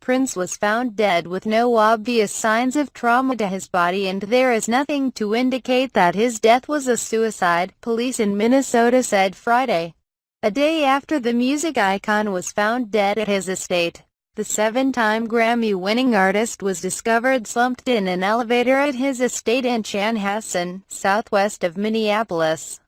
Prince was found dead with no obvious signs of trauma to his body, and there is nothing to indicate that his death was a suicide, police in Minnesota said Friday, a day after the music icon was found dead at his estate. The seven-time Grammy-winning artist was discovered slumped in an elevator at his estate in Chanhassen, southwest of Minneapolis,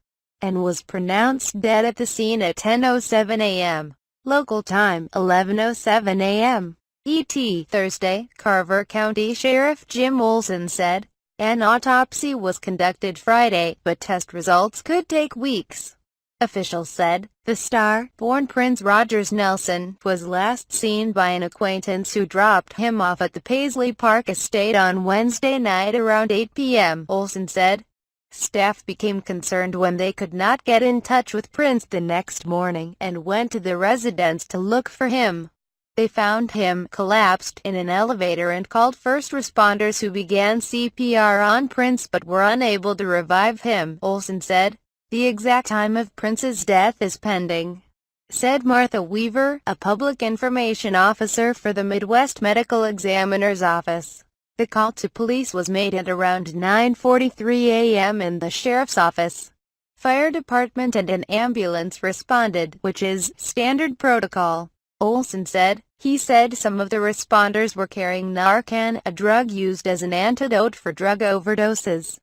and was pronounced dead at the scene at 10:07 a.m. local time, 11:07 a.m. ET. Thursday, Carver County Sheriff Jim Olson said. An autopsy was conducted Friday, but test results could take weeks. Officials said the star-born Prince Rogers Nelson was last seen by an acquaintance who dropped him off at the Paisley Park estate on Wednesday night around 8 p.m., Olson said. Staff became concerned when they could not get in touch with Prince the next morning and went to the residence to look for him. They found him collapsed in an elevator and called first responders, who began CPR on Prince but were unable to revive him, Olson said. The exact time of Prince's death is pending, said Martha Weaver, a public information officer for the Midwest Medical Examiner's Office. The call to police was made at around 9:43 a.m. in the sheriff's office. Fire department and an ambulance responded, which is standard protocol, Olson said. He said some of the responders were carrying Narcan, a drug used as an antidote for drug overdoses,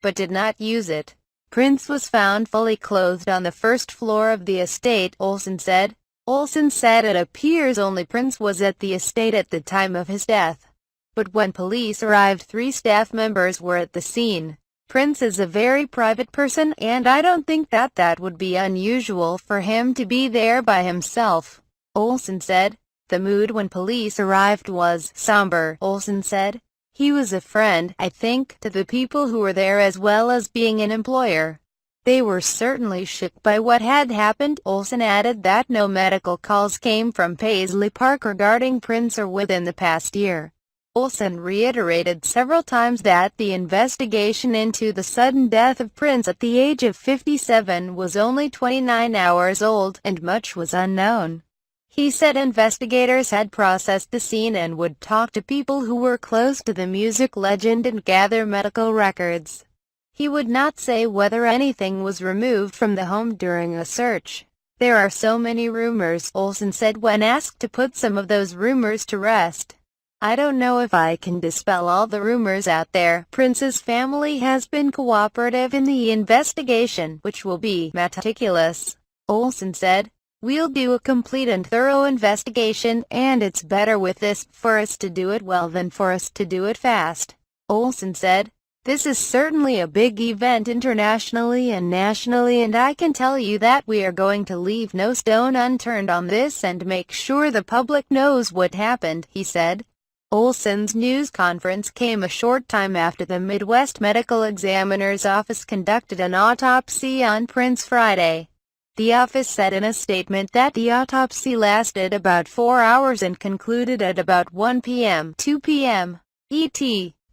but did not use it. Prince was found fully clothed on the first floor of the estate, Olson said. Olson said it appears only Prince was at the estate at the time of his death. But when police arrived, 3 staff members were at the scene. Prince is a very private person, and I don't think that would be unusual for him to be there by himself, Olson said. The mood when police arrived was somber, Olson said. He was a friend, I think, to the people who were there, as well as being an employer. They were certainly shook by what had happened. Olson added that no medical calls came from Paisley Park regarding Prince or within the past year. Olson reiterated several times that the investigation into the sudden death of Prince at the age of 57 was only 29 hours old, and much was unknown. He said investigators had processed the scene and would talk to people who were close to the music legend and gather medical records. He would not say whether anything was removed from the home during a search. There are so many rumors, Olson said when asked to put some of those rumors to rest. I don't know if I can dispel all the rumors out there. Prince's family has been cooperative in the investigation, which will be meticulous, Olson said. We'll do a complete and thorough investigation, and it's better with this for us to do it well than for us to do it fast, Olson said. This is certainly a big event internationally and nationally, and I can tell you that we are going to leave no stone unturned on this and make sure the public knows what happened, he said. Olson's news conference came a short time after the Midwest Medical Examiner's Office conducted an autopsy on Prince Friday. The office said in a statement that the autopsy lasted about 4 hours and concluded at about 1 p.m. 2 p.m. ET.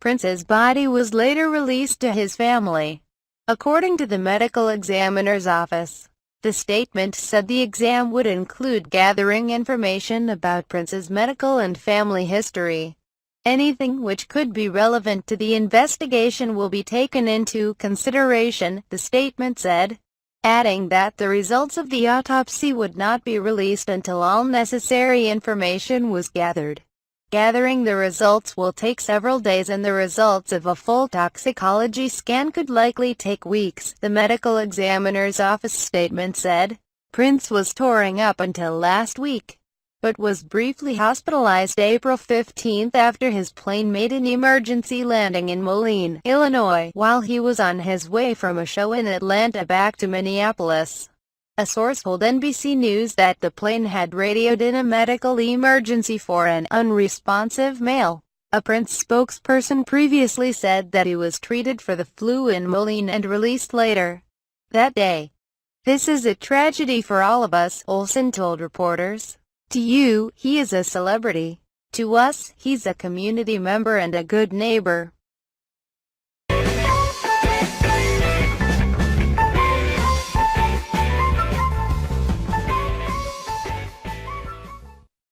Prince's body was later released to his family, according to the medical examiner's office. The statement said the exam would include gathering information about Prince's medical and family history. Anything which could be relevant to the investigation will be taken into consideration, the statement said, adding that the results of the autopsy would not be released until all necessary information was gathered. Gathering the results will take several days, and the results of a full toxicology scan could likely take weeks, the medical examiner's office statement said. Prince was touring up until last week, but was briefly hospitalized April 15 after his plane made an emergency landing in Moline, Illinois, while he was on his way from a show in Atlanta back to Minneapolis. A source told NBC News that the plane had radioed in a medical emergency for an unresponsive male. A Prince spokesperson previously said that he was treated for the flu in Moline and released later that day. This is a tragedy for all of us, Olson told reporters. To you, he is a celebrity. To us, he's a community member and a good neighbor.